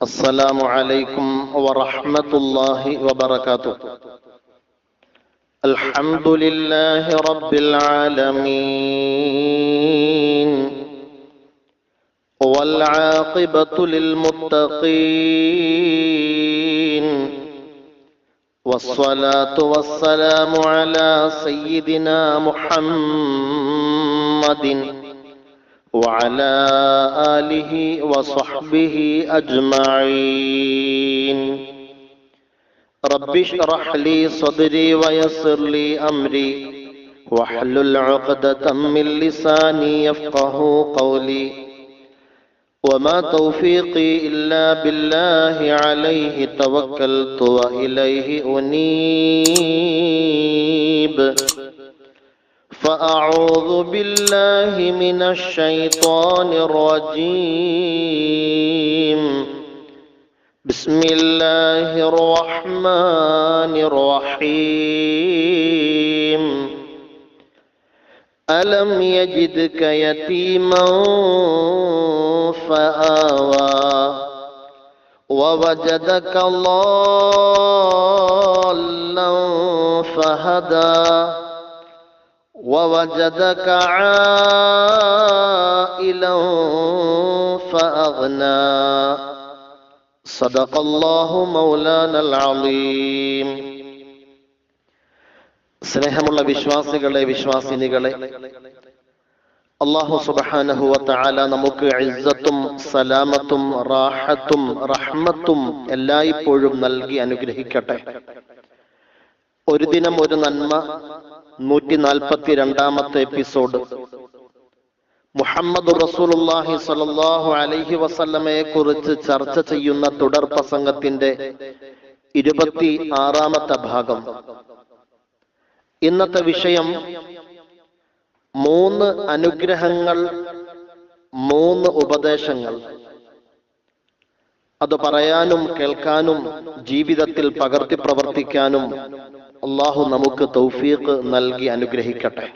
السلام عليكم ورحمة الله وبركاته. الحمد لله رب العالمين والعاقبة للمتقين والصلاة والسلام على سيدنا محمد وعلى آله وصحبه أجمعين. رب اشرح لي صدري ويسر لي أمري واحلل عقدة من لساني يفقه قولي وما توفيقي إلا بالله عليه توكلت وإليه أنيب. فأعوذ بالله من الشيطان الرجيم. بسم الله الرحمن الرحيم. ألم يجدك يتيما فآوى ووجدك ضالا فهدى ووجدك عائلا فأغنى. صدق الله مولانا العظيم. സ്നേഹമുള്ള വിശ്വാസികളെ, വിശ്വാസിനികളെ, അല്ലാഹു സുബ്ഹാനഹു വ തആല നമുക്ക് ഇസ്സത്തും സലാമത്തും റാഹത്തും റഹ്മത്തും എല്ലായ്പ്പോഴും നൽകി അനുഗ്രഹിക്കട്ടെ. ഒരു ദിനം ഒരു നന്മ 142-ാമത്തെ എപ്പിസോഡ്. മുഹമ്മദ് റസൂലുള്ളാഹി സ്വല്ലല്ലാഹു അലൈഹി വസല്ലമയെ കുറിച്ച് ചർച്ച ചെയ്യുന്ന തുടർ പ്രസംഗത്തിന്റെ 26-ാമത്തെ ഭാഗം. ഇന്നത്തെ വിഷയം 3 അനുഗ്രഹങ്ങൾ, 3 ഉപദേശങ്ങൾ. അത് പറയാനും കേൾക്കാനും ജീവിതത്തിൽ പകർത്തി പ്രവർത്തിക്കാനും അല്ലാഹു നമുക്ക് തൗഫീഖ് നൽകി അനുഗ്രഹിക്കട്ടെ.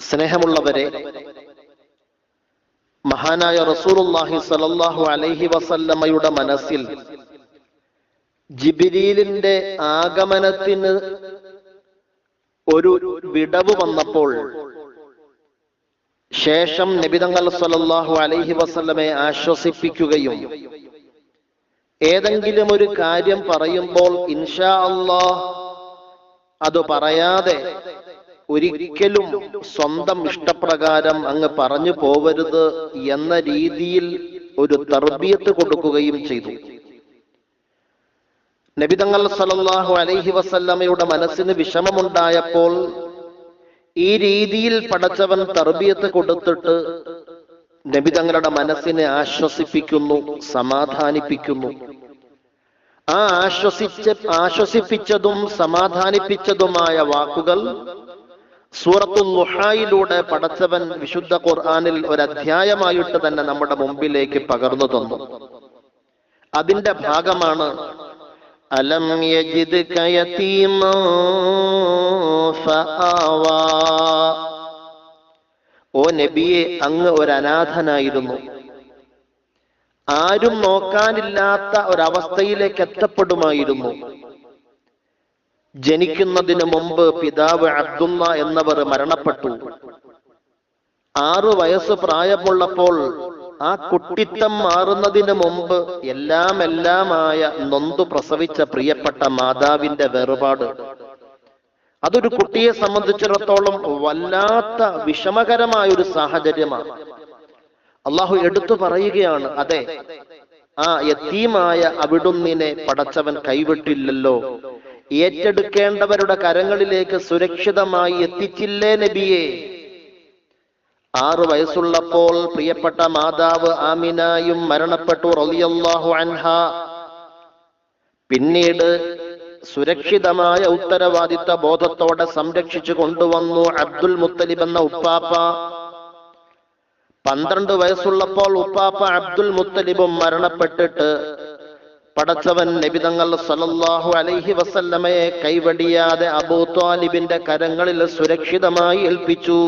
സ്നേഹമുള്ളവരെ, മഹാനായ റസൂലുള്ളാഹി സ്വല്ലല്ലാഹു അലൈഹി വസല്ലമയുടെ മനസ്സിൽ ജിബ്രീലിന്റെ ആഗമനത്തിന് ഒരു വിടവ് വന്നപ്പോൾ ശേഷം നബി തങ്ങൾ സ്വല്ലല്ലാഹു അലൈഹി വസല്ലമയെ ആശ്വസിപ്പിക്കുകയും ഏതെങ്കിലും ഒരു കാര്യം പറയുമ്പോൾ ഇൻഷാ അല്ലാഹ് അത് പറയാതെ ഒരിക്കലും സ്വന്തം ഇഷ്ടപ്രകാരം അങ്ങ് പറഞ്ഞു പോവരുത് എന്ന രീതിയിൽ ഒരു തർബിയത്ത് കൊടുക്കുകയും ചെയ്തു. നബി തങ്ങൾ സല്ലല്ലാഹു അലൈഹി വസല്ലമയുടെ മനസ്സിന് വിഷമമുണ്ടായപ്പോൾ ഈ രീതിയിൽ പടച്ചവൻ തർബിയത്ത് കൊടുത്തിട്ട് നബി തങ്ങളുടെ മനസ്സിനെ ആശ്വസിപ്പിക്കുന്നു, സമാധാനിപ്പിക്കുന്നു. ആ ആശ്വസിപ്പിച്ചതും സമാധാനിപ്പിച്ചതുമായ വാക്കുകൾ സൂറത്തുൽ ളുഹായിലൂടെ പടച്ചവൻ വിശുദ്ധ ഖുർആനിൽ ഒരു അധ്യായമായിട്ട് തന്നെ നമ്മുടെ മുമ്പിലേക്ക് പകർന്നു തന്നു. അതിന്റെ ഭാഗമാണ് അലം യജിദ്ക യതീമൻ ഫആവാ. ഓ നബിയെ, അങ്ങ് ഒരു അനാഥനായിരുന്നു. ആരും നോക്കാനില്ലാത്ത ഒരവസ്ഥയിലേക്ക് എത്തപ്പെടുമായിരുന്നു. ജനിക്കുന്നതിന് മുമ്പ് പിതാവ് അബ്ദുള്ള എന്നവർ മരണപ്പെട്ടു. 6 വയസ്സ് പ്രായമുള്ളപ്പോൾ ആ കുട്ടിത്തം മാറുന്നതിന് മുമ്പ് എല്ലാമായ നൊന്തു പ്രസവിച്ച പ്രിയപ്പെട്ട മാതാവിന്റെ വേർപാട്, അതൊരു കുട്ടിയെ സംബന്ധിച്ചിടത്തോളം വല്ലാത്ത വിഷമകരമായ ഒരു സാഹചര്യമാണ്. അള്ളാഹു എടുത്തു പറയുകയാണ്, അതെ, ആ യതീമായ അവിടുന്നിനെ പടച്ചവൻ കൈവിട്ടില്ലല്ലോ, ഏറ്റെടുക്കേണ്ടവരുടെ കരങ്ങളിലേക്ക് സുരക്ഷിതമായി എത്തിച്ചില്ലേ നബിയെ. 6 വയസ്സുള്ളപ്പോൾ പ്രിയപ്പെട്ട മാതാവ് ആമിനയും മരണപ്പെട്ടു റളിയല്ലാഹു അൻഹാ. പിന്നീട് സുരക്ഷിതമായ ഉത്തരവാദിത്ത ബോധത്തോടെ സംരക്ഷിച്ചു കൊണ്ടുവന്നു അബ്ദുൽ മുത്തലിബ് എന്ന ഉപ്പാപ്പ. 12 വയസ്സുള്ളപ്പോൾ ഉപ്പാപ്പ അബ്ദുൽ മുത്തലിബും മരണപ്പെട്ടിട്ട് പടച്ചവൻ നബി തങ്ങൾ സല്ലല്ലാഹു അലൈഹി വസല്ലമയെ കൈവടിയാതെ അബൂ ത്വാലിബിന്റെ കരങ്ങളിൽ സുരക്ഷിതമായി ഏൽപ്പിച്ചു.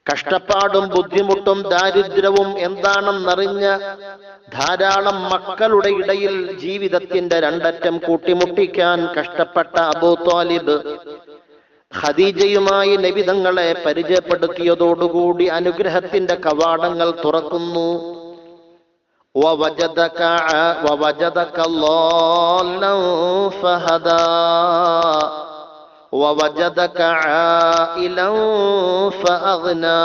കഷ്ടപ്പാടും ബുദ്ധിമുട്ടും ദാരിദ്ര്യവും എന്താണെന്നറിഞ്ഞ ധാരാളം മക്കളുടെ ഇടയിൽ ജീവിതത്തിന്റെ രണ്ടറ്റം കൂട്ടിമുട്ടിക്കാൻ കഷ്ടപ്പെട്ട അബൂ ത്വാലിബ് ഖദീജയുമായി നബി തങ്ങളെ പരിചയപ്പെടുത്തിയതോടുകൂടി അനുഗ്രഹത്തിന്റെ കവാടങ്ങൾ തുറക്കുന്നു. ووجدك ضالا فهدى ووجدك عائلا فأغنى.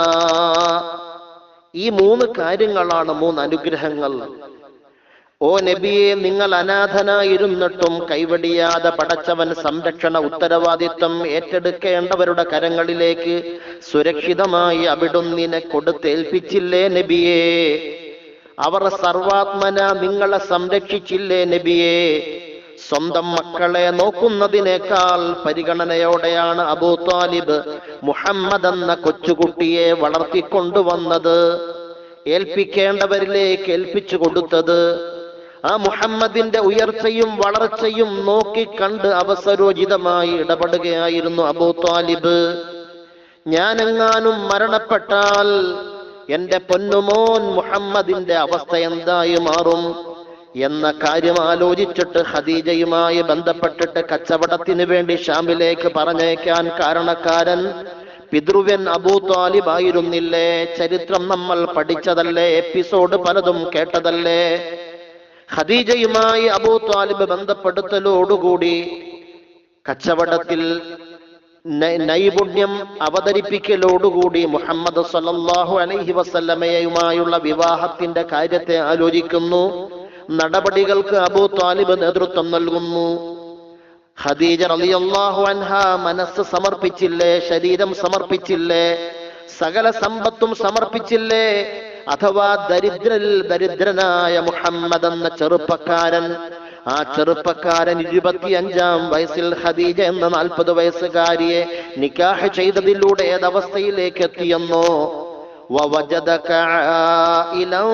ഈ മൂന്ന് കാര്യങ്ങളാണ്, മൂന്ന് അനുഗ്രഹങ്ങൾ. ഓ നബിയെ, നിങ്ങൾ അനാഥനായിരുന്നിട്ടും കൈവടിയാതെ പടച്ചവൻ സംരക്ഷണ ഉത്തരവാദിത്വം ഏറ്റെടുക്കേണ്ടവരുടെ കരങ്ങളിലേക്ക് സുരക്ഷിതമായി അവിടുന്നിനെ കൊടുത്തേൽപ്പിച്ചില്ലേ നബിയേ? അവർ സർവാത്മന നിങ്ങളെ സംരക്ഷിച്ചില്ലേ നബിയേ? സ്വന്തം മക്കളെ നോക്കുന്നതിനേക്കാൾ പരിഗണനയോടെയാണ് അബൂ ത്വാലിബ് മുഹമ്മദ് എന്ന കൊച്ചുകുട്ടിയെ വളർത്തിക്കൊണ്ടുവന്നത്, ഏൽപ്പിക്കേണ്ടവരിലേക്ക് ഏൽപ്പിച്ചു കൊടുത്തത്. ആ മുഹമ്മദിന്റെ ഉയർച്ചയും വളർച്ചയും നോക്കിക്കണ്ട് അവസരോചിതമായി ഇടപെടുകയായിരുന്നു അബൂ ത്വാലിബ്. ഞാനെങ്ങാനും മരണപ്പെട്ടാൽ എന്റെ പൊന്നുമോൻ മുഹമ്മദിന്റെ അവസ്ഥ എന്തായി മാറും എന്ന കാര്യം ആലോചിച്ചിട്ട് ഖദീജയുമായി ബന്ധപ്പെട്ടിട്ട് കച്ചവടത്തിന് വേണ്ടി ഷാമിലേക്ക് പറഞ്ഞേക്കാൻ കാരണക്കാരൻ പിതൃവ്യൻ അബൂ ത്വാലിബ് ആയിരുന്നില്ലേ? ചരിത്രം നമ്മൾ പഠിച്ചതല്ലേ, എപ്പിസോഡ് പലതും കേട്ടതല്ലേ? ഖദീജയുമായി അബൂ ത്വാലിബ് ബന്ധപ്പെടുത്തലോടുകൂടി കച്ചവടത്തിൽ നൈപുണ്യം അവതരിപ്പിക്കലോടുകൂടി മുഹമ്മദ് സ്വല്ലല്ലാഹു അലൈഹി വസല്ലമയുമായുള്ള വിവാഹത്തിന്റെ കാര്യത്തെ ആലോചിക്കുന്നു. നടപടികൾക്ക് അബൂ ത്വാലിബ് നേതൃത്വം നൽകുന്നു. ഖദീജ റളിയല്ലാഹു അൻഹ മനസ്സ് സമർപ്പിച്ചില്ലേ? ശരീരം സമർപ്പിച്ചില്ലേ? സകല സമ്പത്തും സമർപ്പിച്ചില്ലേ? അഥവാ ദരിദ്രനായ മുഹമ്മദ് എന്ന ചെറുപ്പക്കാരൻ, ആ ചെറുപ്പക്കാരൻ 25-ാം വയസ്സിൽ ഖദീജ എന്ന 40 വയസ്സുകാരിയെ നിക്കാഹ് ചെയ്തതിലൂടെ ഏതവസ്ഥയിലേക്ക് എത്തിയെന്നോ? വവജദക ആയിലൻ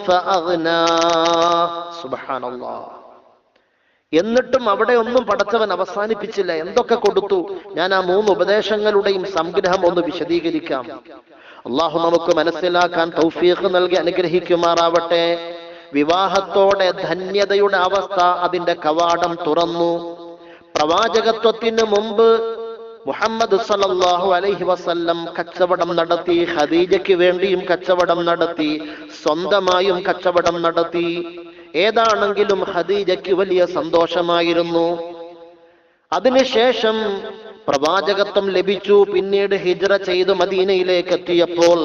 ഫഅഗ്നാ. സുബ്ഹാനല്ലാഹ്. എന്നിട്ടും അവിടെ ഒന്നും പടച്ചവൻ അവസാനിപ്പിച്ചില്ല. എന്തൊക്കെ കൊടുത്തു? ഞാൻ ആ 3 ഉപദേശങ്ങളുടെയും സംഗ്രഹം ഒന്ന് വിശദീകരിക്കാം. അള്ളാഹു നമുക്ക് മനസ്സിലാക്കാൻ തൗഫീഖ് നൽകി അനുഗ്രഹിക്കുമാറാവട്ടെ. വിവാഹത്തോടെ ധന്യതയുടെ അവസ്ഥ, അതിന്റെ കവാടം തുറന്നു. പ്രവാചകത്വത്തിന് മുമ്പ് മുഹമ്മദ് സല്ലല്ലാഹു അലൈഹി വസല്ലം കച്ചവടം നടത്തി, ഖദീജയ്ക്ക് വേണ്ടിയും കച്ചവടം നടത്തി, സ്വന്തമായും കച്ചവടം നടത്തി. ഏതാണെങ്കിലും ഖദീജയ്ക്ക് വലിയ സന്തോഷമായിരുന്നു. അതിനുശേഷം പ്രവാചകത്വം ലഭിച്ചു. പിന്നീട് ഹിജ്റ ചെയ്ത് മദീനയിലേക്ക് എത്തിയപ്പോൾ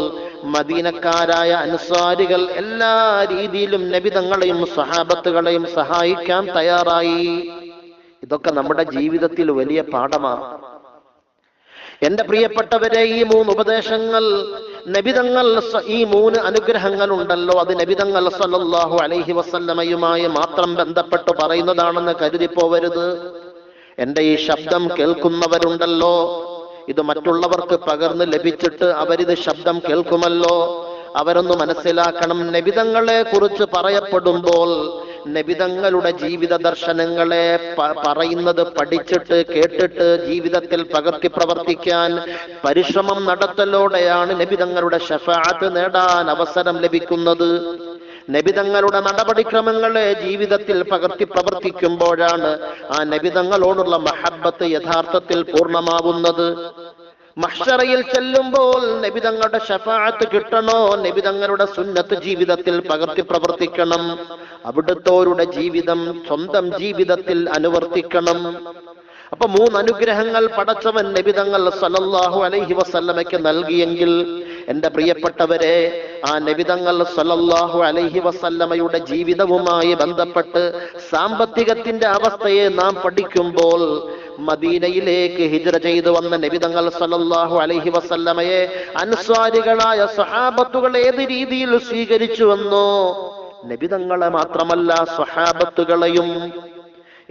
മദീനക്കാരായ അൻസാരികൾ എല്ലാ രീതിയിലും നബി തങ്ങളെയും സ്വഹാബത്തുകളെയും സഹായിക്കാൻ തയ്യാറായി. ഇതൊക്കെ നമ്മുടെ ജീവിതത്തിൽ വലിയ പാഠമാണ്. എന്റെ പ്രിയപ്പെട്ടവരെ, ഈ 3 ഉപദേശങ്ങൾ നബിതങ്ങൾ, ഈ 3 അനുഗ്രഹങ്ങൾ ഉണ്ടല്ലോ, അത് നബിതങ്ങൾ സല്ലല്ലാഹു അലൈഹി വസല്ലമയുമായി മാത്രം ബന്ധപ്പെട്ട് പറയുന്നതാണെന്ന് കരുതിപ്പോവരുത്. എന്റെ ഈ ശബ്ദം കേൾക്കുന്നവരുണ്ടല്ലോ, ഇത് മറ്റുള്ളവർക്ക് പകർന്ന് ലഭിച്ചിട്ട് അവരിത് ശബ്ദം കേൾക്കുമല്ലോ. അവരൊന്ന് മനസ്സിലാക്കണം, നബിതങ്ങളെ കുറിച്ച് പറയപ്പെടുമ്പോൾ നബിതങ്ങളുടെ ജീവിത ദർശനങ്ങളെ പറയുന്നത് പഠിച്ചിട്ട് കേട്ടിട്ട് ജീവിതത്തിൽ പകർത്തി പ്രവർത്തിക്കാൻ പരിശ്രമം നടത്തലോടെയാണ് നബിതങ്ങളുടെ ശഫാഅത്ത് നേടാൻ അവസരം ലഭിക്കുന്നത്. നബിതങ്ങളുടെ നടപടിക്രമങ്ങളെ ജീവിതത്തിൽ പകർത്തി പ്രവർത്തിക്കുമ്പോഴാണ് ആ നബിതങ്ങളോടുള്ള മഹബ്ബത്ത് യഥാർത്ഥത്തിൽ പൂർണ്ണമാവുന്നത്. മഹ്ശറയിൽ ചെല്ലുമ്പോൾ നബിതങ്ങളുടെ ശഫാഅത്ത് കിട്ടണോ? നബിതങ്ങളുടെ സുന്നത്ത് ജീവിതത്തിൽ പകർത്തി പ്രവർത്തിക്കണം. അവിടുത്തോരുടെ ജീവിതം സ്വന്തം ജീവിതത്തിൽ അനുവർത്തിക്കണം. അപ്പൊ 3 അനുഗ്രഹങ്ങൾ പടച്ചവൻ നബിതങ്ങൾ സല്ലല്ലാഹു അലൈഹി വസല്ലമയ്ക്ക് നൽകിയെങ്കിൽ എന്റെ പ്രിയപ്പെട്ടവരെ, ആ നബിതങ്ങൾ സല്ലല്ലാഹു അലൈഹി വസല്ലമയുടെ ജീവിതവുമായി ബന്ധപ്പെട്ട് സാമ്പത്തികത്തിന്റെ അവസ്ഥയെ നാം പഠിക്കുമ്പോൾ മദീനയിലേക്ക് ഹിജ്റ ചെയ്തു വന്ന നബിതങ്ങൾ സല്ലല്ലാഹു അലൈഹി വസല്ലമയെ അൻസ്വാരികളായ സ്വഹാബത്തുകൾ ഏത് രീതിയിൽ സ്വീകരിച്ചുവെന്നോ, നബിതങ്ങളെ മാത്രമല്ല സ്വഹാബത്തുകളെയും.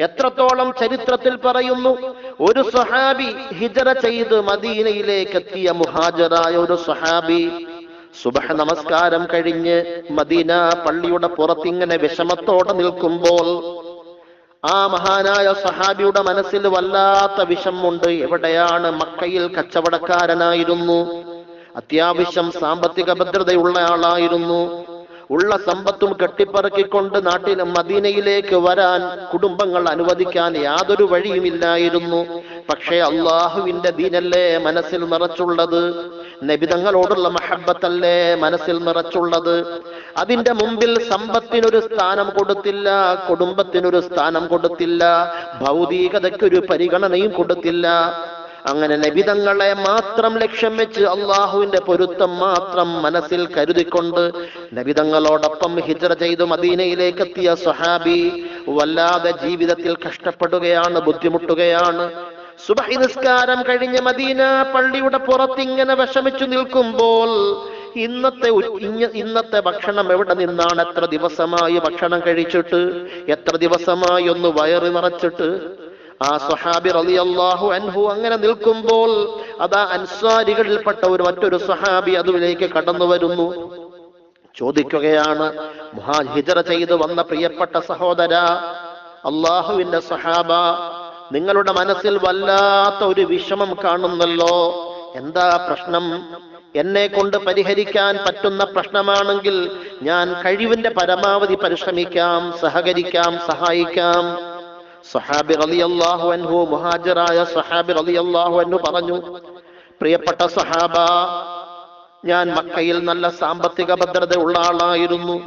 എത്രത്തോളം ചരിത്രത്തിൽ പറയുന്നു, ഒരു സ്വഹാബി ഹിജ്റ ചെയ്ത് മദീനയിലേക്ക് എത്തിയ മുഹാജിറായ ഒരു സ്വഹാബി സുബ്ഹ് നമസ്കാരം കഴിഞ്ഞ് മദീന പള്ളിയുടെ പുറത്തിങ്ങനെ വിഷമത്തോടെ നിൽക്കുമ്പോൾ ആ മഹാനായ സ്വഹാബിയുടെ മനസ്സിൽ വല്ലാത്ത വിഷമുണ്ട്. എവിടെയാണ്? മക്കയിൽ കച്ചവടക്കാരനായിരുന്നു. അത്യാവശ്യം സാമ്പത്തിക ഭദ്രതയുള്ള ആളായിരുന്നു. ഉള്ള സമ്പത്തും കെട്ടിപ്പറക്കിക്കൊണ്ട് നാട്ടിലും മദീനയിലേക്ക് വരാൻ കുടുംബങ്ങൾ അനുവദിക്കാൻ യാതൊരു വഴിയുമില്ലായിരുന്നു. പക്ഷേ അള്ളാഹുവിന്റെ ദീനല്ലേ മനസ്സിൽ നിറച്ചുള്ളത്, നബിതങ്ങളോടുള്ള മഹബ്ബത്തല്ലേ മനസ്സിൽ നിറച്ചുള്ളത്. അതിന്റെ മുമ്പിൽ സമ്പത്തിനൊരു സ്ഥാനം കൊടുത്തില്ല, കുടുംബത്തിനൊരു സ്ഥാനം കൊടുത്തില്ല, ഭൗതികതയ്ക്കൊരു പരിഗണനയും കൊടുത്തില്ല. അങ്ങനെ നബിതങ്ങളെ മാത്രം ലക്ഷ്യം വെച്ച് അള്ളാഹുവിന്റെ പൊരുത്തം മാത്രം മനസ്സിൽ കരുതിക്കൊണ്ട് നബിതങ്ങളോടൊപ്പം ഹിജ്റ ചെയ്തു മദീനയിലേക്ക് എത്തിയ സ്വഹാബി വല്ലാതെ ജീവിതത്തിൽ കഷ്ടപ്പെടുകയാണ്, ബുദ്ധിമുട്ടുകയാണ്. സുബ്ഹി നിസ്കാരം കഴിഞ്ഞ് മദീന പള്ളിയുടെ പുറത്തിങ്ങനെ വിഷമിച്ചു നിൽക്കുമ്പോൾ ഇന്നത്തെ ഭക്ഷണം എവിടെ നിന്നാണ്, എത്ര ദിവസമായി ഭക്ഷണം കഴിച്ചിട്ട്, എത്ര ദിവസമായി ഒന്ന് വയറ് നിറച്ചിട്ട്. ആ സ്വഹാബി റളിയല്ലാഹു അൻഹു അങ്ങനെ നിൽക്കുമ്പോൾ അതാ അൻസാരികളിൽപ്പെട്ട മറ്റൊരു സ്വഹാബി അതിലേക്ക് കടന്നു വരുന്നു. ചോദിക്കുകയാണ്, ഹിജ്റ ചെയ്തു വന്ന പ്രിയപ്പെട്ട സഹോദര, അള്ളാഹുവിന്റെ സ്വഹാബ, നിങ്ങളുടെ മനസ്സിൽ വല്ലാത്ത ഒരു വിഷമം കാണുന്നല്ലോ, എന്താ പ്രശ്നം? എന്നെ കൊണ്ട് പരിഹരിക്കാൻ പറ്റുന്ന പ്രശ്നമാണെങ്കിൽ ഞാൻ കഴിവിന്റെ പരമാവധി പരിശ്രമിക്കാം, സഹകരിക്കാം, സഹായിക്കാം. സ്വഹാബി റളിയല്ലാഹു അൻഹു, മുഹാജിറായ സ്വഹാബി റളിയല്ലാഹു അൻഹു പറഞ്ഞു, പ്രിയപ്പെട്ട സ്വഹാബ, ഞാൻ മക്കയിൽ നല്ല സാമ്പത്തിക ഭദ്രത ഉള്ള ആളായിരുന്നു.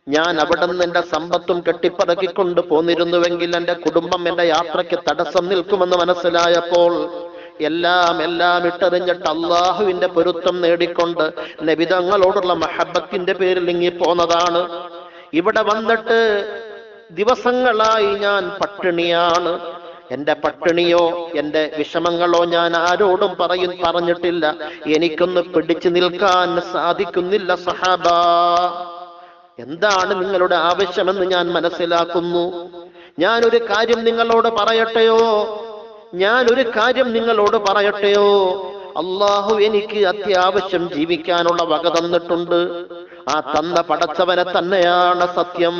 ഞാൻ അവിടെ നിന്ന് എന്റെ സമ്പത്തും കെട്ടിപ്പറക്കിക്കൊണ്ട് പോന്നിരുന്നുവെങ്കിൽ എന്റെ കുടുംബം എന്റെ യാത്രയ്ക്ക് തടസ്സം നിൽക്കുമെന്ന് മനസ്സിലായപ്പോൾ എല്ലാം ഇട്ടെറിഞ്ഞിട്ട് അള്ളാഹുവിന്റെ പൊരുത്തം നേടിക്കൊണ്ട് നബിതങ്ങളോടുള്ള മഹബത്തിന്റെ പേരിൽ ഇങ്ങിപ്പോന്നതാണ്. ഇവിടെ വന്നിട്ട് ദിവസങ്ങളായി ഞാൻ പട്ടിണിയാണ്. എന്റെ പട്ടിണിയോ എന്റെ വിഷമങ്ങളോ ഞാൻ ആരോടും പറഞ്ഞിട്ടില്ല. എനിക്കൊന്ന് പിടിച്ചു നിൽക്കാൻ സാധിക്കുന്നില്ല സഹാബ. എന്താണ് നിങ്ങളുടെ ആവശ്യമെന്ന് ഞാൻ മനസ്സിലാക്കുന്നു. ഞാനൊരു കാര്യം നിങ്ങളോട് പറയട്ടെയോ? അള്ളാഹു എനിക്ക് അത്യാവശ്യം ജീവിക്കാനുള്ള വക തന്നിട്ടുണ്ട്. ആ തന്ന പടച്ചവനെ തന്നെയാണ് സത്യം,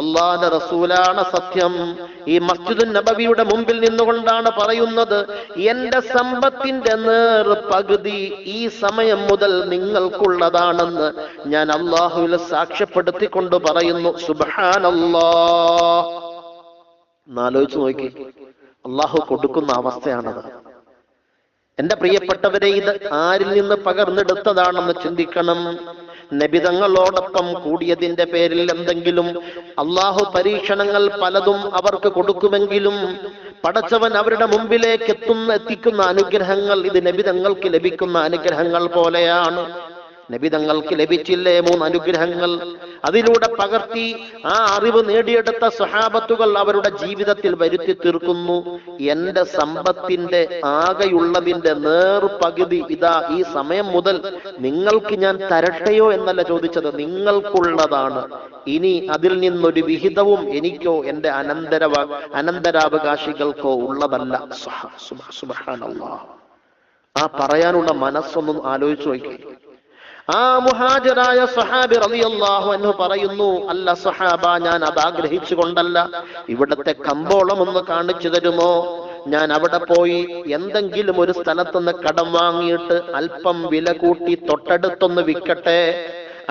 അള്ളാഹുവിന്റെ റസൂലാണ് സത്യം. ഈ മസ്ജിദുൻ നബവിയുടെ മുമ്പിൽ നിന്നുകൊണ്ടാണ് പറയുന്നത്, എന്റെ സമ്പത്തിന്റെ പകുതി ഈ സമയം മുതൽ നിങ്ങൾക്കുള്ളതാണെന്ന് ഞാൻ അള്ളാഹുവിൽ സാക്ഷ്യപ്പെടുത്തിക്കൊണ്ട് പറയുന്നു. സുബ്ഹാനല്ലാഹ്. എന്നാലോചിച്ച് നോക്കി, അള്ളാഹു കൊടുക്കുന്ന അവസ്ഥയാണത്. എന്റെ പ്രിയപ്പെട്ടവരെ, ഇത് ആരിൽ നിന്ന് പകർന്നെടുത്തതാണെന്ന് ചിന്തിക്കണം. നബിതങ്ങളോടൊപ്പം കൂടിയതിന്റെ പേരിൽ എന്തെങ്കിലും അള്ളാഹു പരീക്ഷണങ്ങൾ പലതും അവർക്ക് കൊടുക്കുമെങ്കിലും പടച്ചവൻ അവരുടെ മുമ്പിലേക്ക് എത്തിക്കുന്ന അനുഗ്രഹങ്ങൾ ഇത് നബിതങ്ങൾക്ക് ലഭിക്കുന്ന അനുഗ്രഹങ്ങൾ പോലെയാണ്. നബിതങ്ങൾക്ക് ലഭിച്ചില്ലേ 3 അനുഗ്രഹങ്ങൾ? അതിലൂടെ പകർത്തി ആ അറിവ് നേടിയെടുത്ത സ്വഹാബത്തുകൾ അവരുടെ ജീവിതത്തിൽ വരുത്തി തീർക്കുന്നു. എന്റെ സമ്പത്തിന്റെ ആകെയുള്ളതിന്റെ പകുതി ഇതാ ഈ സമയം മുതൽ നിങ്ങൾക്ക് ഞാൻ തരട്ടെയോ എന്നല്ല ചോദിച്ചത്, നിങ്ങൾക്കുള്ളതാണ്. ഇനി അതിൽ നിന്നൊരു വിഹിതവും എനിക്കോ എന്റെ അനന്തരാവകാശികൾക്കോ ഉള്ളതല്ല. സുബ്ഹാനല്ലാഹ്. ആ പറയാനുള്ള മനസ്സൊന്നും ആലോചിച്ചു നോക്കി. ആ മുഹാജിറായ സ്വഹാബി റളിയല്ലാഹു അൻഹു പറയുന്നു, അല്ല സ്വഹാബ, ഞാൻ അത് ആഗ്രഹിച്ചുകൊണ്ടല്ല. ഇവിടത്തെ കമ്പോളം ഒന്ന് കാണിച്ചു തരുമോ? ഞാൻ അവിടെ പോയി എന്തെങ്കിലും ഒരു സ്ഥലത്തുനിന്ന് കടം വാങ്ങിയിട്ട് അല്പം വില കൂട്ടി തൊട്ടടുത്തൊന്ന് വിൽക്കട്ടെ.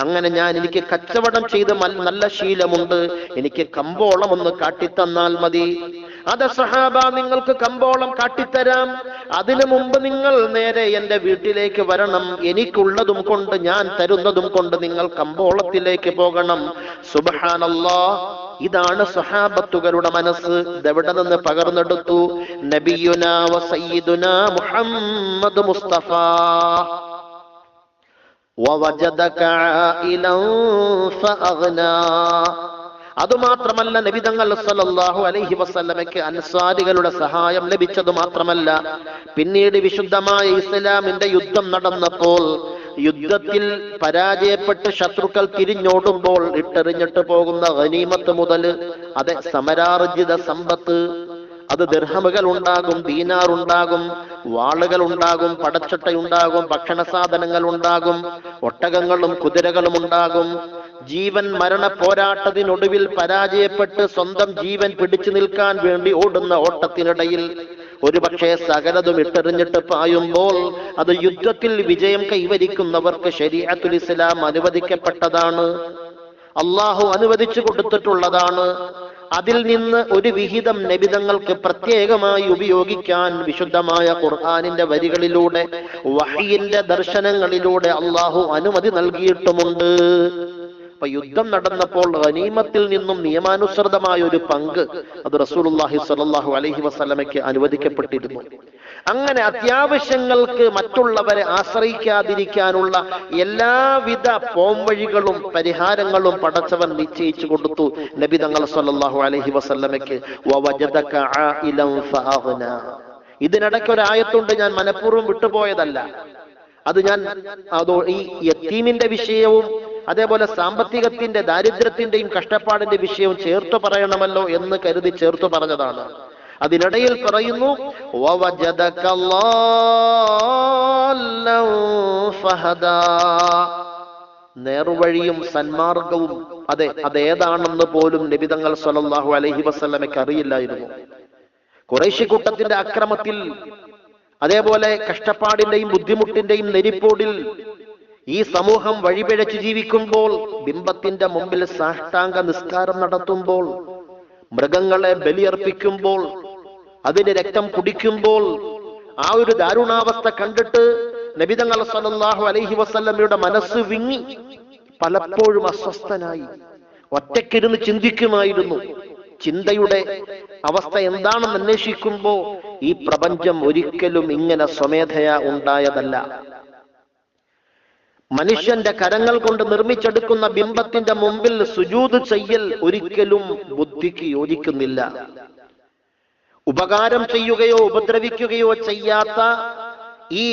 അങ്ങനെ എനിക്ക് കച്ചവടം ചെയ്ത് നല്ല ശീലമുണ്ട്. എനിക്ക് കമ്പോളം ഒന്ന് കാട്ടിത്തന്നാൽ മതി. അതെ സഹാബ, നിങ്ങൾക്ക് കമ്പോളം കാട്ടിത്തരാം. അതിനു മുമ്പ് നിങ്ങൾ നേരെ എന്റെ വീട്ടിലേക്ക് വരണം. എനിക്കുള്ളതും കൊണ്ട്, ഞാൻ തരുന്നതും കൊണ്ട് നിങ്ങൾ കമ്പോളത്തിലേക്ക് പോകണം. സുബ്ഹാനല്ലാഹ്. ഇതാണ് സ്വഹാബത്തുകളുടെ മനസ്സ്. ഇതെവിടെ നിന്ന് പകർന്നെടുത്തു? നബിയുനാ വ സയ്യിദുനാ മുഹമ്മദ് മുസ്തഫ. അതുമാത്രമല്ല, നബിതങ്ങൾ സല്ലല്ലാഹു അലൈഹി വസല്ലമയ്ക്ക് അൻസാരികളുടെ സഹായം ലഭിച്ചത് മാത്രമല്ല, പിന്നീട് വിശുദ്ധമായ ഇസ്ലാമിന്റെ യുദ്ധം നടന്നപ്പോൾ യുദ്ധത്തിൽ പരാജയപ്പെട്ട് ശത്രുക്കൾ തിരിഞ്ഞോടുമ്പോൾ ഇട്ടെറിഞ്ഞിട്ട് പോകുന്ന ഗനീമത്ത് മുതൽ, അതെ സമരാർജിത സമ്പത്ത്, അത് ദിർഹമുകൾ ഉണ്ടാകും, ദീനാർ ഉണ്ടാകും, വാളുകൾ ഉണ്ടാകും, പടച്ചട്ടയുണ്ടാകും, ഭക്ഷണ സാധനങ്ങൾ ഉണ്ടാകും, ഒട്ടകങ്ങളും കുതിരകളും ഉണ്ടാകും. ജീവൻ മരണ പോരാട്ടത്തിനൊടുവിൽ പരാജയപ്പെട്ട് സ്വന്തം ജീവൻ പിടിച്ചു നിൽക്കാൻ വേണ്ടി ഓടുന്ന ഓട്ടത്തിനിടയിൽ ഒരുപക്ഷെ സകലതും ഇട്ടെറിഞ്ഞിട്ട് പായുമ്പോൾ അത് യുദ്ധത്തിൽ വിജയം കൈവരിക്കുന്നവർക്ക് ശരീഅത്തുൽ ഇസ്ലാം അനുവദിക്കപ്പെട്ടതാണ്, അള്ളാഹു അനുവദിച്ചു കൊടുത്തിട്ടുള്ളതാണ്. അതിൽ നിന്ന് ഒരു വിഹിതം നബിതങ്ങൾക്ക് പ്രത്യേകമായി ഉപയോഗിക്കാൻ വിശുദ്ധമായ ഖുർആനിന്റെ വരികളിലൂടെ വഹയിന്റെ ദർശനങ്ങളിലൂടെ അള്ളാഹു അനുമതി നൽകിയിട്ടുമുണ്ട്. അപ്പൊ യുദ്ധം നടന്നപ്പോൾ ഗനീമത്തിൽ നിന്നും നിയമാനുസൃതമായ ഒരു പങ്ക് അത് റസൂലുള്ളാഹി സ്വല്ലല്ലാഹു അലൈഹി വസല്ലമയ്ക്ക് അനുവദിക്കപ്പെട്ടിരുന്നു. അങ്ങനെ അത്യാവശ്യങ്ങൾക്ക് മറ്റുള്ളവരെ ആശ്രയിക്കാതിരിക്കാനുള്ള എല്ലാവിധ പോംവഴികളും പരിഹാരങ്ങളും പടച്ചവൻ നിശ്ചയിച്ചു കൊടുത്തു നബി തങ്ങൾ സ്വല്ലല്ലാഹു അലൈഹി വസല്ലമയ്ക്ക്. വവജദക ആയിലൻ ഫഅഗ്ന. ഇതിനിടയ്ക്ക് ഒരു ആയത്തുണ്ട്, ഞാൻ മനഃപൂർവ്വം വിട്ടുപോയതല്ല. അത് ഞാൻ ഈ യത്തീമിന്റെ വിഷയവും അതേപോലെ സാമ്പത്തികത്തിന്റെ ദാരിദ്ര്യത്തിന്റെയും കഷ്ടപ്പാടിന്റെ വിഷയവും ചേർത്ത് പറയണമല്ലോ എന്ന് കരുതി ചേർത്ത് പറഞ്ഞതാണ്. അതിനിടയിൽ പറയുന്നു നേർവഴിയും സന്മാർഗവും അതേതാണെന്ന് പോലും നബി തങ്ങൾ സ്വല്ലല്ലാഹു അലൈഹി വസല്ലമയ്ക്ക് അറിയില്ലായിരുന്നു. ഖുറൈശി കൂട്ടത്തിന്റെ അക്രമത്തിൽ അതേപോലെ കഷ്ടപ്പാടിന്റെയും ബുദ്ധിമുട്ടിന്റെയും നെരിപ്പോടിൽ ഈ സമൂഹം വഴിപിഴച്ച് ജീവിക്കുമ്പോൾ, ബിംബത്തിന്റെ മുമ്പിൽ സാഷ്ടാംഗ നിസ്കാരം നടത്തുമ്പോൾ, മൃഗങ്ങളെ ബലിയർപ്പിക്കുമ്പോൾ, അതിന്റെ രക്തം കുടിക്കുമ്പോൾ, ആ ഒരു ദാരുണാവസ്ഥ കണ്ടിട്ട് നബി തങ്ങൾ സ്വല്ലല്ലാഹു അലൈഹി വസല്ലമയുടെ മനസ്സ് വിങ്ങി, പലപ്പോഴും അസ്വസ്ഥനായി, ഒറ്റയ്ക്കിരുന്ന് ചിന്തിക്കുമായിരുന്നു. ചിന്തയുടെ അവസ്ഥ എന്താണെന്ന് അന്വേഷിക്കുമ്പോ ഈ പ്രപഞ്ചം ഒരിക്കലും ഇങ്ങനെ സ്വമേധയാ ഉണ്ടായതല്ല. മനുഷ്യന്റെ കരങ്ങൾ കൊണ്ട് നിർമ്മിച്ചെടുക്കുന്ന ബിംബത്തിന്റെ മുമ്പിൽ സുജൂദ് ചെയ്യൽ ഒരിക്കലും ബുദ്ധിക്ക് യോജിക്കുന്നില്ല. ഉപകാരം ചെയ്യുകയോ ഉപദ്രവിക്കുകയോ ചെയ്യാത്ത ഈ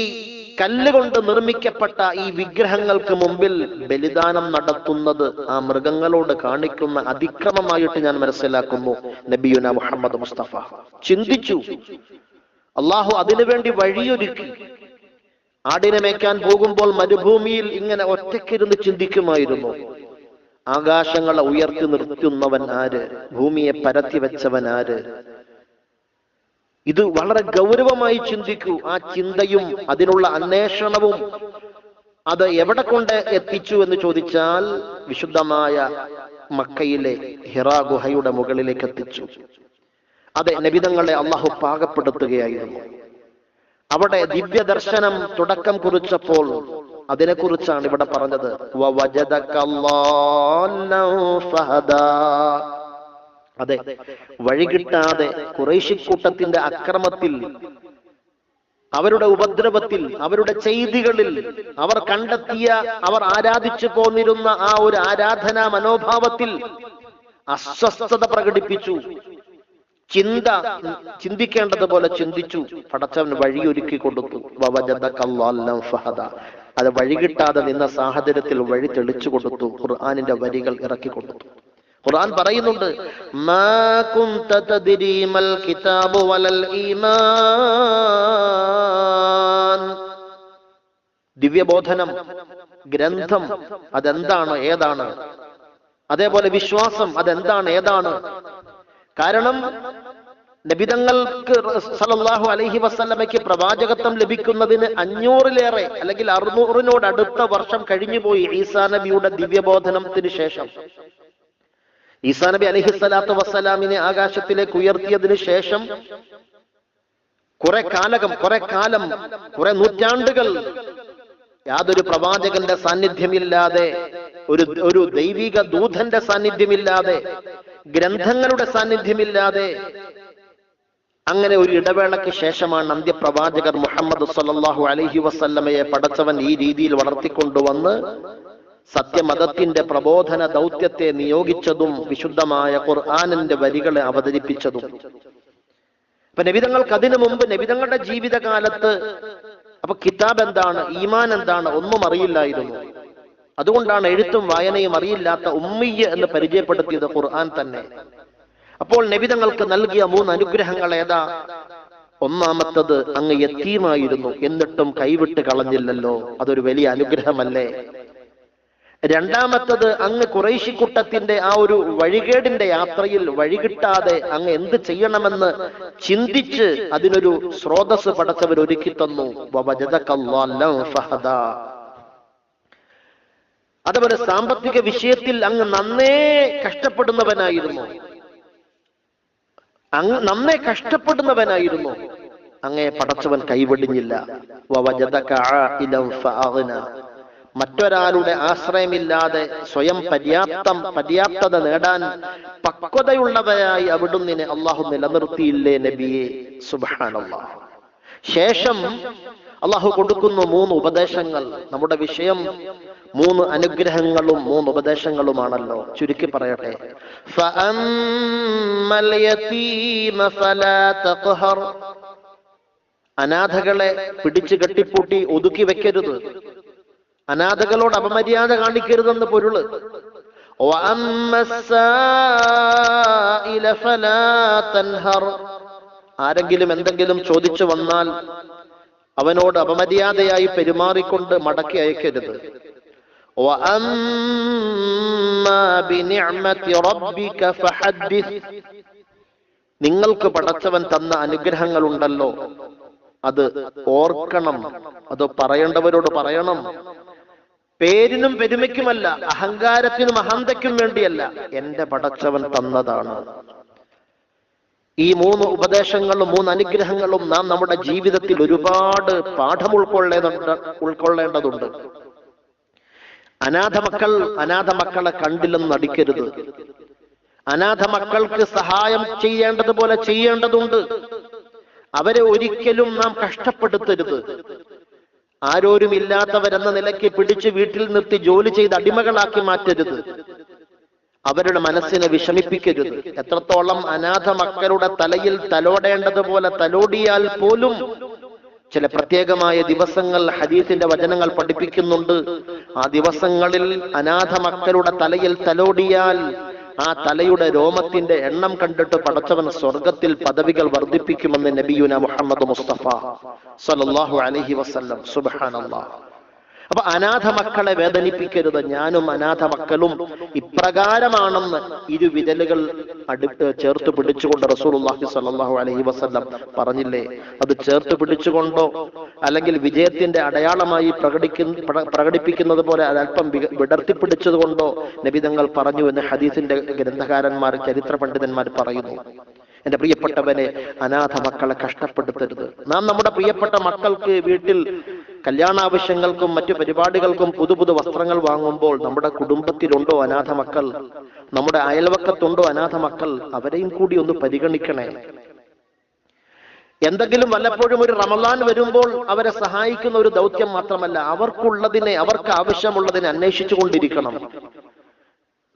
കല്ലുകൊണ്ട് നിർമ്മിക്കപ്പെട്ട ഈ വിഗ്രഹങ്ങൾക്ക് മുമ്പിൽ ബലിദാനം നടത്തുന്നത് ആ മൃഗങ്ങളോട് കാണിക്കുന്ന അതിക്രമമായിട്ട് ഞാൻ മനസ്സിലാക്കുന്നു. നബിയുന മുഹമ്മദ് മുസ്തഫ ചിന്തിച്ചു. അള്ളാഹു അതിനുവേണ്ടി വഴിയൊരുക്കി. ആടിനെ മേയ്ക്കാൻ പോകുമ്പോൾ മരുഭൂമിയിൽ ഇങ്ങനെ ഒറ്റയ്ക്കിരുന്ന് ചിന്തിക്കുമായിരുന്നു. ആകാശങ്ങളെ ഉയർത്തി നിർത്തുന്നവൻ ആര്? ഭൂമിയെ പരത്തി വെച്ചവൻ ആര്? ഇത് വളരെ ഗൗരവമായി ചിന്തിക്കൂ. ആ ചിന്തയും അതിനുള്ള അന്വേഷണവും അത് എവിടെ കൊണ്ട് എത്തിച്ചു എന്ന് ചോദിച്ചാൽ വിശുദ്ധമായ മക്കയിലെ ഹിറാ ഗുഹയുടെ മുകളിലേക്ക് എത്തിച്ചു. അതെ, നബിതങ്ങളെ അള്ളാഹു പാകപ്പെടുത്തുകയായിരുന്നു. അവിടെ ദിവ്യ ദർശനം തുടക്കം കുറിച്ചപ്പോൾ അതിനെക്കുറിച്ചാണ് ഇവിടെ പറഞ്ഞത്. അതെ, വഴികിട്ടാതെ ഖുറൈശി കൂട്ടത്തിന്റെ അക്രമത്തിൽ, അവരുടെ ഉപദ്രവത്തിൽ, അവരുടെ ചെയ്തികളിൽ അവർ കണ്ടെത്തിയ, അവർ ആരാധിച്ചു പോന്നിരുന്ന ആ ഒരു ആരാധനാ മനോഭാവത്തിൽ അസ്വസ്ഥത പ്രകടിപ്പിച്ചു. ചിന്തിക്കേണ്ടതുപോലെ ചിന്തിച്ചു. പടച്ചവൻ വഴിയൊരുക്കി കൊടുത്തു. അത് വഴികിട്ടാതെ നിന്ന സാഹചര്യത്തിൽ വഴി തെളിച്ചു കൊടുത്തു. ഖുർആനിന്റെ വരികൾ ഇറക്കി കൊടുത്തു. ഖുർആൻ പറയുന്നുണ്ട്, മാ കുന്ത തദ്രി മൽ കിതാബു വലൽ ഈമാൻ. ദിവ്യബോധനം, ഗ്രന്ഥം അതെന്താണ്, ഏതാണ്? അതേപോലെ വിശ്വാസം അതെന്താണ്, ഏതാണ്? കാരണം നബിതങ്ങൾക്ക് സല്ലല്ലാഹു അലൈഹി വസല്ലമയ്ക്ക് പ്രവാചകത്വം ലഭിക്കുന്നതിന് 500-ലേറെ അല്ലെങ്കിൽ 600-നോടടുത്ത വർഷം കഴിഞ്ഞുപോയി ഈസാ നബിയുടെ ദിവ്യബോധനത്തിന് ശേഷം. ഈസാ നബി അലൈഹിസ്സലാത്തു വസ്സലാമിനെ ആകാശത്തിലേക്ക് ഉയർത്തിയതിനു ശേഷം കുറെ നൂറ്റാണ്ടുകൾ യാതൊരു പ്രവാചകന്റെ സാന്നിധ്യമില്ലാതെ, ഒരു ദൈവിക ദൂതന്റെ സാന്നിധ്യമില്ലാതെ, ഗ്രന്ഥങ്ങളുടെ സാന്നിധ്യമില്ലാതെ, അങ്ങനെ ഒരു ഇടവേളയ്ക്ക് ശേഷമാണ് അന്ത്യപ്രവാചകർ മുഹമ്മദ് സല്ലല്ലാഹു അലൈഹി വസല്ലമയെ പടച്ചവൻ ഈ രീതിയിൽ വളർത്തിക്കൊണ്ടുവന്ന് സത്യമതത്തിന്റെ പ്രബോധന ദൗത്യത്തെ നിയോഗിച്ചതും വിശുദ്ധമായ ഖുർആനിന്റെ വരികളെ അവതരിപ്പിച്ചതും. അപ്പൊ നബിതങ്ങൾക്ക് അതിനു മുമ്പ് നബിതങ്ങളുടെ ജീവിതകാലത്ത് അപ്പൊ കിതാബ് എന്താണ്, ഈമാൻ എന്താണ് ഒന്നും അറിയില്ലായിരുന്നു. അതുകൊണ്ടാണ് എഴുത്തും വായനയും അറിയില്ലാത്ത ഉമ്മിയ്യ എന്ന് പരിചയപ്പെടുത്തിയത് ഖുർആൻ തന്നെ. അപ്പോൾ നബിതങ്ങൾക്ക് നൽകിയ 3 അനുഗ്രഹങ്ങൾ ഏതാ? ഒന്നാമത്തത്, അങ്ങ് യതീമായിരുന്നു, എന്നിട്ടും കൈവിട്ട് കളഞ്ഞില്ലല്ലോ, അതൊരു വലിയ അനുഗ്രഹമല്ലേ? രണ്ടാമത്തത്, അങ്ങ് ഖുറൈശിക്കൂട്ടത്തിന്റെ ആ ഒരു വഴികേടിന്റെ യാത്രയിൽ വഴികിട്ടാതെ അങ്ങ് എന്ത് ചെയ്യണമെന്ന് ചിന്തിച്ച് അതിനൊരു സ്രോതസ് പടച്ചവർ ഒരുക്കി തന്നു. അതുപോലെ സാമ്പത്തിക വിഷയത്തിൽ അങ്ങ് നന്നേ കഷ്ടപ്പെടുന്നവനായിരുന്നു, അങ്ങേ പടച്ചവൻ കൈവെടിഞ്ഞില്ല. മറ്റൊരാളുടെ ആശ്രയമില്ലാതെ സ്വയം പര്യാപ്തത നേടാൻ പക്വതയുള്ളവരായി അവിടുന്ന് അള്ളാഹു നിലനിർത്തിയില്ലേ നബിയെ? സുബ്ഹാനല്ലാഹ്. ശേഷം അള്ളാഹു കൊടുക്കുന്നു 3 ഉപദേശങ്ങൾ. നമ്മുടെ വിഷയം 3 അനുഗ്രഹങ്ങളും 3 ഉപദേശങ്ങളുമാണല്ലോ. ചുരുക്കി പറയട്ടെ. ഫഅമ്മൽ യതീമ ഫലാ തഖ്ഹർ, അനാഥകളെ പിടിച്ചു കെട്ടിപ്പൂട്ടി ഒതുക്കി വെക്കരുത്, അനാഥകളോട് അപമര്യാദ കാണിക്കരുതെന്ന് പൊരുള്. ആരെങ്കിലും എന്തെങ്കിലും ചോദിച്ചു വന്നാൽ അവനോട് അപമര്യാദയായി പെരുമാറിക്കൊണ്ട് മടക്കി അയക്കരുത്. നിങ്ങൾക്ക് പടച്ചവൻ തന്ന അനുഗ്രഹങ്ങളുണ്ടല്ലോ, അത് ഓർക്കണം, അത് പറയേണ്ടവരോട് പറയണം. പേരിനും പെരുമയ്ക്കുമല്ല, അഹങ്കാരത്തിനും അഹന്തയ്ക്കും വേണ്ടിയല്ല, എന്റെ പടച്ചവൻ തന്നതാണ്. ഈ 3 ഉപദേശങ്ങളും 3 അനുഗ്രഹങ്ങളും നാം നമ്മുടെ ജീവിതത്തിൽ ഒരുപാട് പാഠം ഉൾക്കൊള്ളേണ്ടതുണ്ട്. അനാഥ മക്കളെ കണ്ടില്ലെന്ന് നടിക്കരുത്. അനാഥ മക്കൾക്ക് സഹായം ചെയ്യേണ്ടതുപോലെ ചെയ്യേണ്ടതുണ്ട്. അവരെ ഒരിക്കലും നാം കഷ്ടപ്പെടുത്തരുത്. ആരോരുമില്ലാത്തവരെന്ന നിലയ്ക്ക് പിടിച്ച് വീട്ടിൽ നിർത്തി ജോലി ചെയ്ത് അടിമകളാക്കി മാറ്റരുത്. അവരുടെ മനസ്സിനെ വിഷമിപ്പിക്കരുത്. എത്രത്തോളം അനാഥ മക്കളുടെ തലയിൽ തലോടേണ്ടതുപോലെ തലോടിയാൽ പോലും ചില പ്രത്യേകമായ ദിവസങ്ങൾ ഹദീസിന്റെ വചനങ്ങൾ പഠിപ്പിക്കുന്നുണ്ട്. ആ ദിവസങ്ങളിൽ അനാഥ മക്കളുടെ തലയിൽ തലോടിയാൽ ആ തലയുടെ രോമത്തിന്റെ എണ്ണം കണ്ടിട്ട് പടച്ചവൻ സ്വർഗത്തിൽ പദവികൾ വർദ്ധിപ്പിക്കുമെന്ന് നബിയുന മുഹമ്മദ് മുസ്തഫ സല്ലല്ലാഹു അലൈഹി വസല്ലം. സുബ്ഹാനല്ലാഹ്. അപ്പൊ അനാഥ മക്കളെ വേദനിപ്പിക്കരുത്. ഞാനും അനാഥ മക്കളും ഇപ്രകാരമാണെന്ന് 2 വിരലുകൾ ചേർത്ത് പിടിച്ചുകൊണ്ട് റസൂലുള്ളാഹി സ്വല്ലല്ലാഹു അലൈഹി വസല്ലം പറഞ്ഞില്ലേ? അത് ചേർത്ത് പിടിച്ചുകൊണ്ടോ അല്ലെങ്കിൽ വിജയത്തിന്റെ അടയാളമായി പ്രകടിപ്പിക്കുന്നത് പോലെ അല്പം വിടർത്തിപ്പിടിച്ചത് കൊണ്ടോ നബി തങ്ങൾ പറഞ്ഞു എന്ന് ഹദീസിന്റെ ഗ്രന്ഥകാരന്മാർ, ചരിത്ര പണ്ഡിതന്മാർ പറയുന്നു. എന്റെ പ്രിയപ്പെട്ടവനെ, അനാഥ മക്കളെ കഷ്ടപ്പെടുത്തരുത്. നാം നമ്മുടെ പ്രിയപ്പെട്ട മക്കൾക്ക് വീട്ടിൽ കല്യാണാവശ്യങ്ങൾക്കും മറ്റു പരിപാടികൾക്കും പുതു വസ്ത്രങ്ങൾ വാങ്ങുമ്പോൾ നമ്മുടെ കുടുംബത്തിലുണ്ടോ അനാഥ മക്കൾ? നമ്മുടെ അയൽവക്കത്തുണ്ടോ അനാഥ മക്കൾ? അവരെയും കൂടി ഒന്ന് പരിഗണിക്കണേ. എന്തെങ്കിലും വല്ലപ്പോഴും ഒരു റമളാൻ വരുമ്പോൾ അവരെ സഹായിക്കുന്ന ഒരു ദൗത്യം മാത്രമല്ല, അവർക്ക് ആവശ്യമുള്ളതിനെ അന്വേഷിച്ചു കൊണ്ടിരിക്കണം,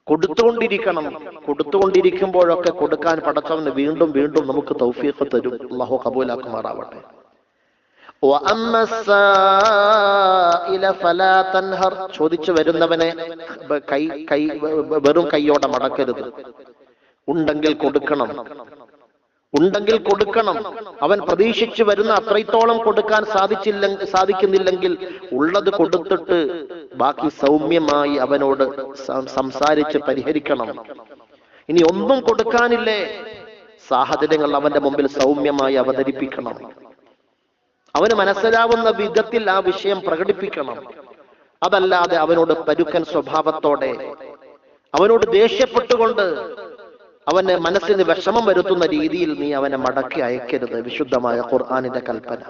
കൊടുത്തുകൊണ്ടിരിക്കുമ്പോഴൊക്കെ കൊടുക്കാൻ പടച്ചവന് വീണ്ടും വീണ്ടും നമുക്ക് തൗഫീഖ് തരും. അല്ലാഹു ഖബൂലാക്കുമാറാവട്ടെ. ചോദിച്ചു വരുന്നവനെ വെറും കൈയോടെ മടക്കരുത്. ഉണ്ടെങ്കിൽ കൊടുക്കണം. അവൻ പ്രതീക്ഷിച്ചു വരുന്ന അത്രത്തോളം കൊടുക്കാൻ സാധിക്കുന്നില്ലെങ്കിൽ ഉള്ളത് കൊടുത്തിട്ട് ബാക്കി സൗമ്യമായി അവനോട് സംസാരിച്ച് പരിഹരിക്കണം. ഇനി ഒന്നും കൊടുക്കാനില്ലേ, സാഹചര്യങ്ങൾ അവന്റെ മുമ്പിൽ സൗമ്യമായി അവതരിപ്പിക്കണം. അവന് മനസ്സിലാവുന്ന വിധത്തിൽ ആ വിഷയം പ്രകടിപ്പിക്കണം. അതല്ലാതെ അവനോട് പരുക്കൻ സ്വഭാവത്തോടെ, അവനോട് ദേഷ്യപ്പെട്ടുകൊണ്ട്, അവന് മനസ്സിന് വിഷമം വരുത്തുന്ന രീതിയിൽ നീ അവനെ മടക്കി അയക്കരുത്. വിശുദ്ധമായ ഖുർആനിന്റെ കൽപ്പന.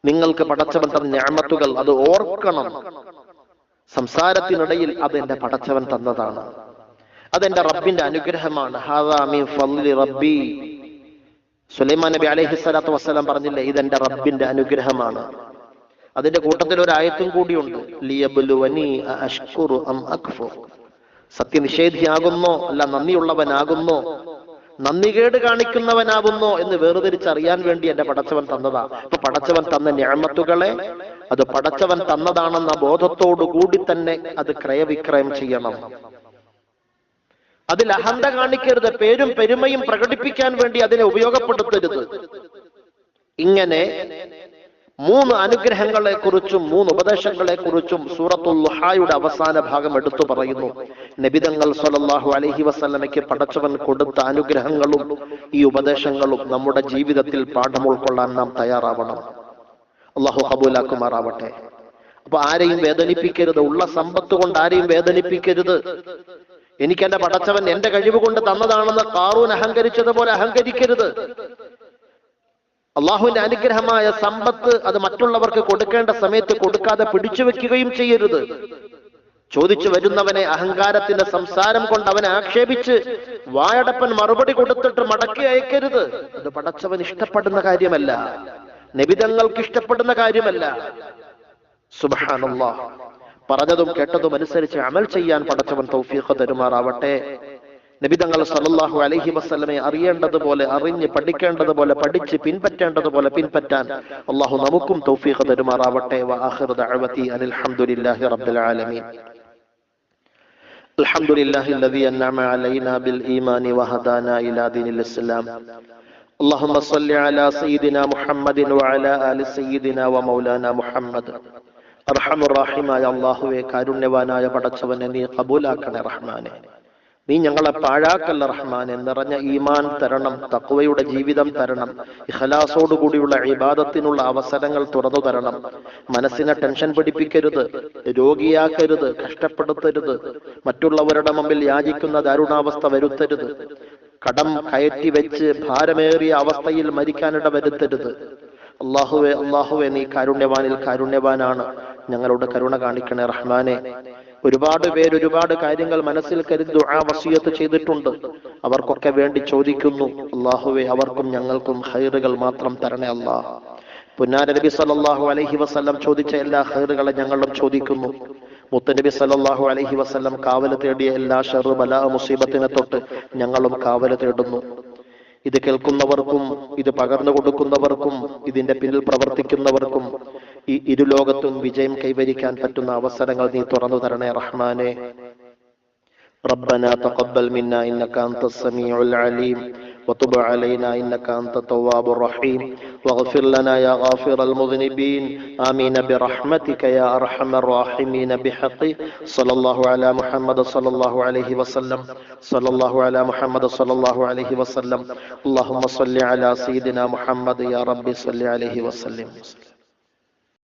നിങ്ങൾക്ക് പടച്ചവൻ തന്ന നിഅമത്തുകൾ അത് ഓർക്കണം. സംസാരത്തിനിടയിൽ അതെന്റെ പടച്ചവൻ തന്നതാണ്, അതെന്റെ റബ്ബിന്റെ അനുഗ്രഹമാണ്. ഹാദാ മിൻ ഫളി റബ്ബി. സുലൈമാൻ നബി അലൈഹിസ്സലാത്തു വസ്സലാം പറഞ്ഞില്ലേ, ഇതെന്റെ റബ്ബിന്റെ അനുഗ്രഹമാണ്. അതിന്റെ കൂട്ടത്തിൽ ഒരു ആയത്തും കൂടിയുണ്ട്, ലിയബ്ലുവനി അഷ്കുറു അം അക്ഫുർ. സത്യനിഷേധിയാകുന്നോ അല്ല നന്ദിയുള്ളവനാകുന്നോ, നന്ദികേട് കാണിക്കുന്നവനാകുന്നോ എന്ന് വേർതിരിച്ചറിയാൻ വേണ്ടി എന്റെ പടച്ചവൻ തന്നതാ. അപ്പൊ പടച്ചവൻ തന്ന നിഅമത്തുകളെ അത് പടച്ചവൻ തന്നതാണെന്ന ബോധത്തോടു കൂടി തന്നെ അത് ക്രയവിക്രയം ചെയ്യണം. അതിൽ അഹന്ത കാണിക്കരുത്. പേരും പെരുമയും പ്രകടിപ്പിക്കാൻ വേണ്ടി അതിനെ ഉപയോഗപ്പെടുത്തരുത്. ഇങ്ങനെ 3 അനുഗ്രഹങ്ങളെ കുറിച്ചും 3 ഉപദേശങ്ങളെ കുറിച്ചും സൂറത്തുൽ ളുഹായുടെ അവസാന ഭാഗം എടുത്തു പറയുന്നു. നബിതങ്ങൾ സ്വല്ലല്ലാഹു അലൈഹി വസല്ലമയ്ക്ക് പടച്ചവൻ കൊടുത്ത അനുഗ്രഹങ്ങളും ഈ ഉപദേശങ്ങളും നമ്മുടെ ജീവിതത്തിൽ പാഠം ഉൾക്കൊള്ളാൻ നാം തയ്യാറാവണം. അല്ലാഹു ഖബൂലാക്കുമാറാവട്ടെ. അപ്പൊ ആരെയും വേദനിപ്പിക്കരുത്, ഉള്ള സമ്പത്ത് കൊണ്ട് ആരെയും വേദനിപ്പിക്കരുത്. എനിക്ക് എന്റെ പടച്ചവൻ എന്റെ കഴിവ് കൊണ്ട് തന്നതാണെന്ന് ഖാറൂൻ അഹങ്കരിച്ചതുപോലെ അഹങ്കരിക്കരുത്. അള്ളാഹുവിന്റെ അനുഗ്രഹമായ സമ്പത്ത് അത് മറ്റുള്ളവർക്ക് കൊടുക്കേണ്ട സമയത്ത് കൊടുക്കാതെ പിടിച്ചു വെക്കുകയും ചെയ്യരുത്. ചോദിച്ചു വരുന്നവനെ അഹങ്കാരത്തിന്റെ സംസാരം കൊണ്ട് അവനെ ആക്ഷേപിച്ച് വായടപ്പൻ മറുപടി കൊടുത്തിട്ട് മടക്കി അയക്കരുത്. അത് പടച്ചവൻ ഇഷ്ടപ്പെടുന്ന കാര്യമല്ല, നബിതങ്ങൾക്ക് ഇഷ്ടപ്പെടുന്ന കാര്യമല്ല. സുബ്ഹാനല്ലാഹ്. പറഞ്ഞതും കേട്ടതും അനുസരിച്ച് അമൽ ചെയ്യാൻ പടച്ചവൻ തൗഫീഖ് തരുമാറാവട്ടെ. നബിതങ്ങൾ സല്ലല്ലാഹു അലൈഹി വസല്ലമയെ അറിയേണ്ടതുപോലെ അറിഞ്ഞ് പഠിക്കേണ്ടതുപോലെ പഠിച്ച് പിൻപറ്റേണ്ടതുപോലെ പിൻപറ്റാൻ അല്ലാഹു നമുക്കും തൗഫീഖ് തരുമാറാവട്ടെ. വആഖിറു ദഅവതി അനിൽ ഹംദുലില്ലാഹി റബ്ബിൽ ആലമീൻ. അൽഹംദുലില്ലാഹി അല്ലദീ അൻഅമ അലൈനാ ബിൽ ഈമാനി വഹദാനാ ഇലാ ദീനിൽ ഇസ്ലാം. اللهم صل على سيدنا محمد وعلى آل سيدنا ومولانا محمد. അർഹമുർ റഹീമായ അല്ലാഹുവേ, കാരുണ്യവാനായ പടച്ചവനെ നീ ഖബൂലാക്കണേ റഹ്മാനെ. നീ ഞങ്ങളെ പാഴാക്കല്ല റഹ്മാനെ. നിറഞ്ഞ ഈമാൻ തരണം, തഖ്വയുടെ ജീവിതം തരണം, ഇഖ്ലാസോടുകൂടിയുള്ള ഇബാദത്തിനുള്ള അവസരങ്ങൾ തുറന്നു തരണം. മനസ്സിനെ ടെൻഷൻ പിടിപ്പിക്കരുത്, രോഗിയാക്കരുത്, കഷ്ടപ്പെടുത്തരുത്, മറ്റുള്ളവരുടെ മുമ്പിൽ യാചിക്കുന്ന ദാരുണാവസ്ഥ വരുത്തരുത്, കടം കയറ്റി വെച്ച് ഭാരമേറിയ അവസ്ഥയിൽ മരിക്കാനിട വരുത്തരുത്. അല്ലാഹുവേ, അല്ലാഹുവേ, നീ കാരുണ്യവാനിൽ കാരുണ്യവാനാണ്. ഞങ്ങളോട് കരുണ കാണിക്കണേ റഹ്മാനെ. ഒരുപാട് പേര് ഒരുപാട് കാര്യങ്ങൾ മനസ്സിൽ കരുതി ദുആ വസിയത്ത് ചെയ്തിട്ടുണ്ട്. അവർക്കൊക്കെ വേണ്ടി ചോദിക്കുന്നു. അല്ലാഹുവേ, അവർക്കും ഞങ്ങൾക്കും ഖൈറുകൾ മാത്രം തരണേ അല്ലാഹ്. പുന്നാര നബി സല്ലല്ലാഹു അലൈഹി വസല്ലം ചോദിച്ച എല്ലാ ഖൈറുകളെ ഞങ്ങളും ചോദിക്കുന്നു. മുത്തനബി സല്ലല്ലാഹു അലൈഹി വസല്ലം കാവൽ തേടിയ എല്ലാ ഷർറ് ബലാ മുസീബത്തിനെ തൊട്ട് ഞങ്ങളും കാവൽ തേടുന്നു. ഇത് കേൾക്കുന്നവർക്കും ഇത് പകർന്നു കൊടുക്കുന്നവർക്കും ഇതിന്റെ പിന്നിൽ പ്രവർത്തിക്കുന്നവർക്കും ഈ ഇരുലോകത്തും വിജയം കൈവരിക്കാൻ പറ്റുന്ന അവസരങ്ങൾ നീ തുറന്നു തരണേ റഹ്മാനെ. ربنا تقبل منا إنك أنت السميع العليم وتب علينا إنك أنت التواب الرحيم واغفر لنا يا غافر المذنبين آمين برحمتك يا أرحم الراحمين بحق صلى الله على محمد صلى الله عليه وسلم صلى الله على محمد صلى الله عليه وسلم اللهم صل على سيدنا محمد يا رب صل عليه وسلم.